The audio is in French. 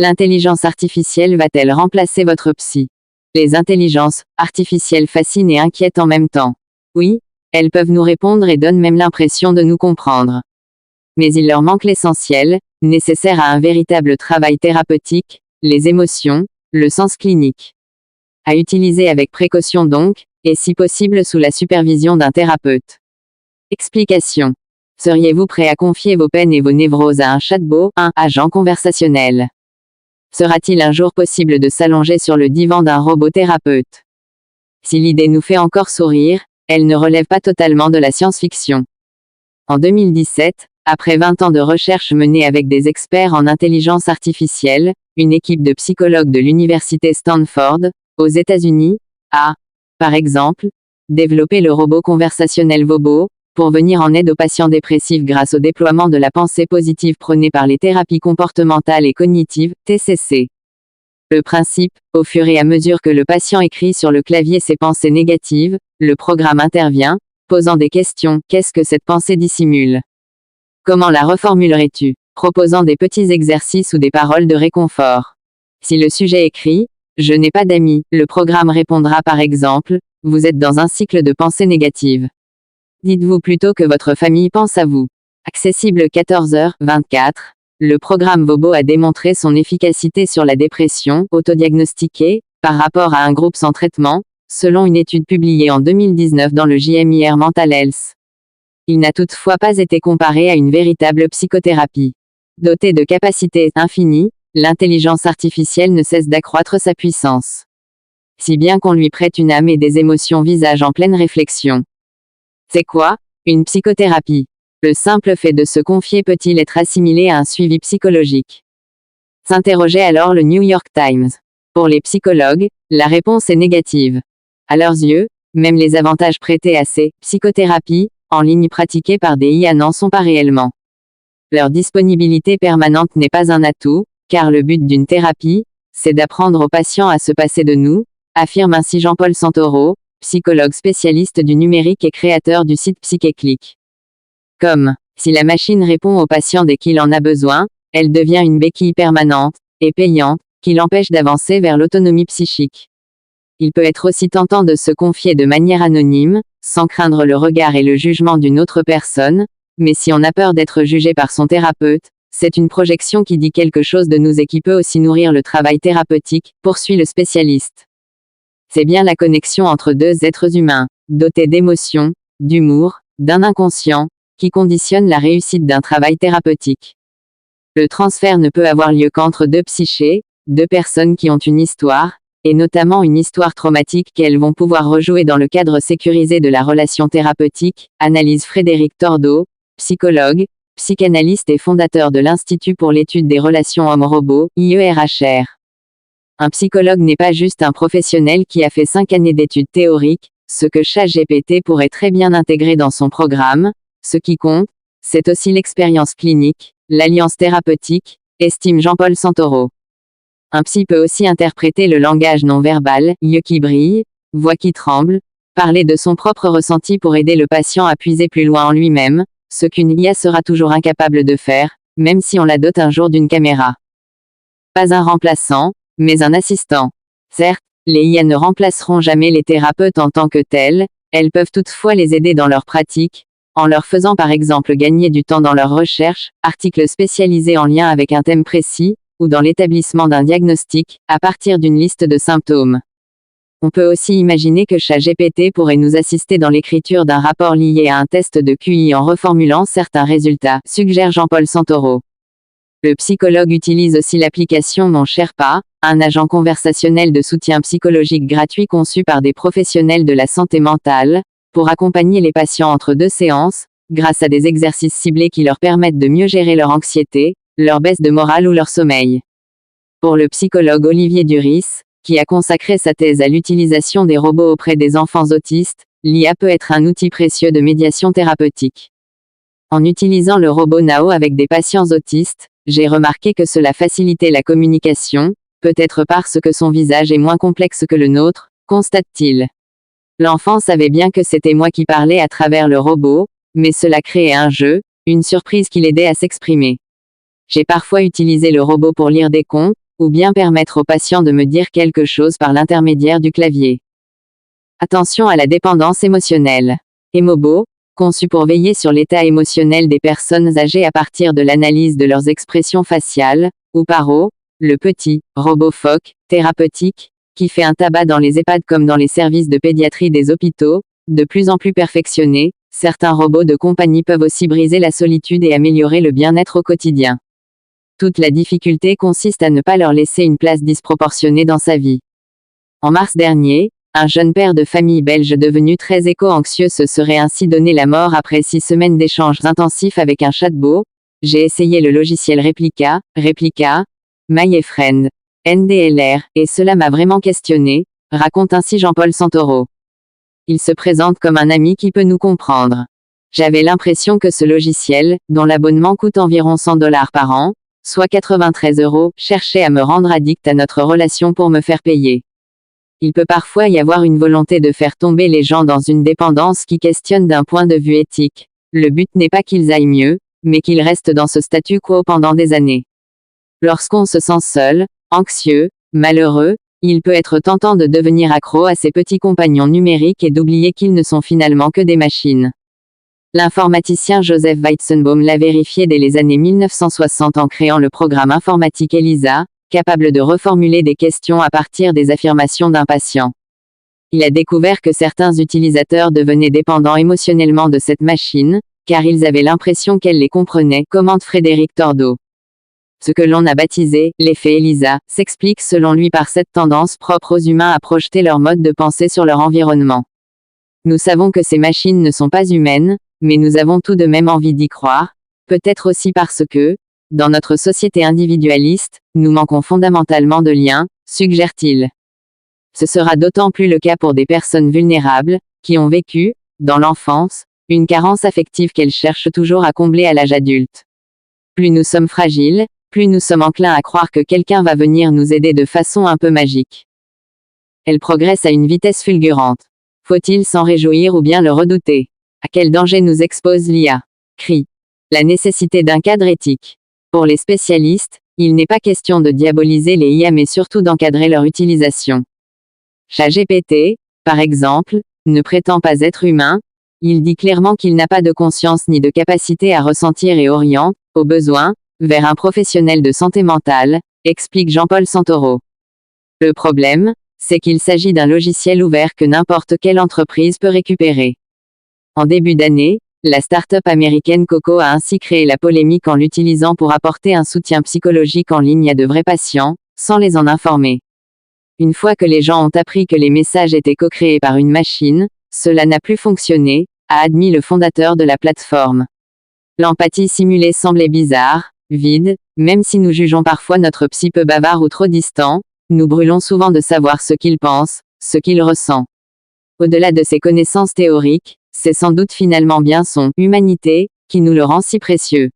L'intelligence artificielle va-t-elle remplacer votre psy? Les intelligences artificielles fascinent et inquiètent en même temps. Oui, elles peuvent nous répondre et donnent même l'impression de nous comprendre. Mais il leur manque l'essentiel, nécessaire à un véritable travail thérapeutique, les émotions, le sens clinique. À utiliser avec précaution donc, et si possible sous la supervision d'un thérapeute. Explication. Seriez-vous prêt à confier vos peines et vos névroses à un chatbot, un agent conversationnel? Sera-t-il un jour possible de s'allonger sur le divan d'un robot thérapeute? Si l'idée nous fait encore sourire, elle ne relève pas totalement de la science-fiction. En 2017, après 20 ans de recherche menée avec des experts en intelligence artificielle, une équipe de psychologues de l'université Stanford, aux États-Unis, a, par exemple, développé le robot conversationnel Vobo, pour venir en aide aux patients dépressifs grâce au déploiement de la pensée positive prônée par les thérapies comportementales et cognitives, TCC. Le principe, au fur et à mesure que le patient écrit sur le clavier ses pensées négatives, le programme intervient, posant des questions. Qu'est-ce que cette pensée dissimule? Comment la reformulerais-tu? Proposant des petits exercices ou des paroles de réconfort. Si le sujet écrit « Je n'ai pas d'amis », le programme répondra par exemple « Vous êtes dans un cycle de pensées négatives. Dites-vous plutôt que votre famille pense à vous. » Accessible 14h24, le programme Vobo a démontré son efficacité sur la dépression autodiagnostiquée, par rapport à un groupe sans traitement, selon une étude publiée en 2019 dans le JMIR Mental Health. Il n'a toutefois pas été comparé à une véritable psychothérapie. Dotée de capacités infinies, l'intelligence artificielle ne cesse d'accroître sa puissance. Si bien qu'on lui prête une âme et des émotions visage en pleine réflexion. C'est quoi, une psychothérapie? Le simple fait de se confier peut-il être assimilé à un suivi psychologique? S'interrogeait alors le New York Times. Pour les psychologues, la réponse est négative. À leurs yeux, même les avantages prêtés à ces psychothérapies, en ligne pratiquées par des IA n'en sont pas réellement. Leur disponibilité permanente n'est pas un atout, car le but d'une thérapie, c'est d'apprendre aux patients à se passer de nous, affirme ainsi Jean-Paul Santoro, psychologue spécialiste du numérique et créateur du site PsychéClick. Comme, si la machine répond au patient dès qu'il en a besoin, elle devient une béquille permanente, et payante, qui l'empêche d'avancer vers l'autonomie psychique. Il peut être aussi tentant de se confier de manière anonyme, sans craindre le regard et le jugement d'une autre personne, mais si on a peur d'être jugé par son thérapeute, c'est une projection qui dit quelque chose de nous et qui peut aussi nourrir le travail thérapeutique, poursuit le spécialiste. C'est bien la connexion entre deux êtres humains, dotés d'émotions, d'humour, d'un inconscient, qui conditionne la réussite d'un travail thérapeutique. Le transfert ne peut avoir lieu qu'entre deux psychés, deux personnes qui ont une histoire, et notamment une histoire traumatique qu'elles vont pouvoir rejouer dans le cadre sécurisé de la relation thérapeutique, analyse Frédéric Tordeau, psychologue, psychanalyste et fondateur de l'Institut pour l'étude des relations homme-robot, IERHR. Un psychologue n'est pas juste un professionnel qui a fait 5 années d'études théoriques, ce que ChatGPT pourrait très bien intégrer dans son programme. Ce qui compte, c'est aussi l'expérience clinique, l'alliance thérapeutique, estime Jean-Paul Santoro. Un psy peut aussi interpréter le langage non verbal, yeux qui brillent, voix qui tremble, parler de son propre ressenti pour aider le patient à puiser plus loin en lui-même, ce qu'une IA sera toujours incapable de faire, même si on la dote un jour d'une caméra. Pas un remplaçant, mais un assistant. Certes, les IA ne remplaceront jamais les thérapeutes en tant que tels, elles peuvent toutefois les aider dans leur pratique, en leur faisant par exemple gagner du temps dans leurs recherches, articles spécialisés en lien avec un thème précis, ou dans l'établissement d'un diagnostic, à partir d'une liste de symptômes. On peut aussi imaginer que ChatGPT pourrait nous assister dans l'écriture d'un rapport lié à un test de QI en reformulant certains résultats, suggère Jean-Paul Santoro. Le psychologue utilise aussi l'application Mon Sherpa, un agent conversationnel de soutien psychologique gratuit conçu par des professionnels de la santé mentale, pour accompagner les patients entre 2 séances, grâce à des exercices ciblés qui leur permettent de mieux gérer leur anxiété, leur baisse de morale ou leur sommeil. Pour le psychologue Olivier Duris, qui a consacré sa thèse à l'utilisation des robots auprès des enfants autistes, l'IA peut être un outil précieux de médiation thérapeutique. En utilisant le robot Nao avec des patients autistes, j'ai remarqué que cela facilitait la communication, peut-être parce que son visage est moins complexe que le nôtre, constate-t-il. L'enfant savait bien que c'était moi qui parlais à travers le robot, mais cela créait un jeu, une surprise qui l'aidait à s'exprimer. J'ai parfois utilisé le robot pour lire des contes, ou bien permettre au patient de me dire quelque chose par l'intermédiaire du clavier. Attention à la dépendance émotionnelle. Emobo, conçu pour veiller sur l'état émotionnel des personnes âgées à partir de l'analyse de leurs expressions faciales, ou Paro, le petit robot phoque thérapeutique, qui fait un tabac dans les EHPAD comme dans les services de pédiatrie des hôpitaux, de plus en plus perfectionnés, certains robots de compagnie peuvent aussi briser la solitude et améliorer le bien-être au quotidien. Toute la difficulté consiste à ne pas leur laisser une place disproportionnée dans sa vie. En mars dernier, un jeune père de famille belge devenu très éco-anxieux se serait ainsi donné la mort après 6 semaines d'échanges intensifs avec un chatbot. J'ai essayé le logiciel Replica, My Friend, NDLR, et cela m'a vraiment questionné, raconte ainsi Jean-Paul Santoro. Il se présente comme un ami qui peut nous comprendre. J'avais l'impression que ce logiciel, dont l'abonnement coûte environ $100 par an, soit 93 €, cherchait à me rendre addict à notre relation pour me faire payer. Il peut parfois y avoir une volonté de faire tomber les gens dans une dépendance qui questionne d'un point de vue éthique. Le but n'est pas qu'ils aillent mieux, mais qu'ils restent dans ce statu quo pendant des années. Lorsqu'on se sent seul, anxieux, malheureux, il peut être tentant de devenir accro à ses petits compagnons numériques et d'oublier qu'ils ne sont finalement que des machines. L'informaticien Joseph Weizenbaum l'a vérifié dès les années 1960 en créant le programme informatique ELISA, capable de reformuler des questions à partir des affirmations d'un patient. Il a découvert que certains utilisateurs devenaient dépendants émotionnellement de cette machine, car ils avaient l'impression qu'elle les comprenait, commente Frédéric Tordeau. Ce que l'on a baptisé « l'effet ELISA » s'explique selon lui par cette tendance propre aux humains à projeter leur mode de pensée sur leur environnement. Nous savons que ces machines ne sont pas humaines, mais nous avons tout de même envie d'y croire, peut-être aussi parce que, dans notre société individualiste, nous manquons fondamentalement de liens, suggère-t-il. Ce sera d'autant plus le cas pour des personnes vulnérables, qui ont vécu, dans l'enfance, une carence affective qu'elles cherchent toujours à combler à l'âge adulte. Plus nous sommes fragiles, plus nous sommes enclins à croire que quelqu'un va venir nous aider de façon un peu magique. Elle progresse à une vitesse fulgurante. Faut-il s'en réjouir ou bien le redouter? À quel danger nous expose l'IA? CRI. La nécessité d'un cadre éthique. Pour les spécialistes, il n'est pas question de diaboliser les IA mais surtout d'encadrer leur utilisation. ChatGPT, par exemple, ne prétend pas être humain, il dit clairement qu'il n'a pas de conscience ni de capacité à ressentir et oriente, au besoin, vers un professionnel de santé mentale, explique Jean-Paul Santoro. Le problème, c'est qu'il s'agit d'un logiciel ouvert que n'importe quelle entreprise peut récupérer. En début d'année, la start-up américaine Coco a ainsi créé la polémique en l'utilisant pour apporter un soutien psychologique en ligne à de vrais patients, sans les en informer. Une fois que les gens ont appris que les messages étaient co-créés par une machine, cela n'a plus fonctionné, a admis le fondateur de la plateforme. L'empathie simulée semblait bizarre, vide, même si nous jugeons parfois notre psy peu bavard ou trop distant, nous brûlons souvent de savoir ce qu'il pense, ce qu'il ressent. Au-delà de ses connaissances théoriques, c'est sans doute finalement bien son « humanité » qui nous le rend si précieux.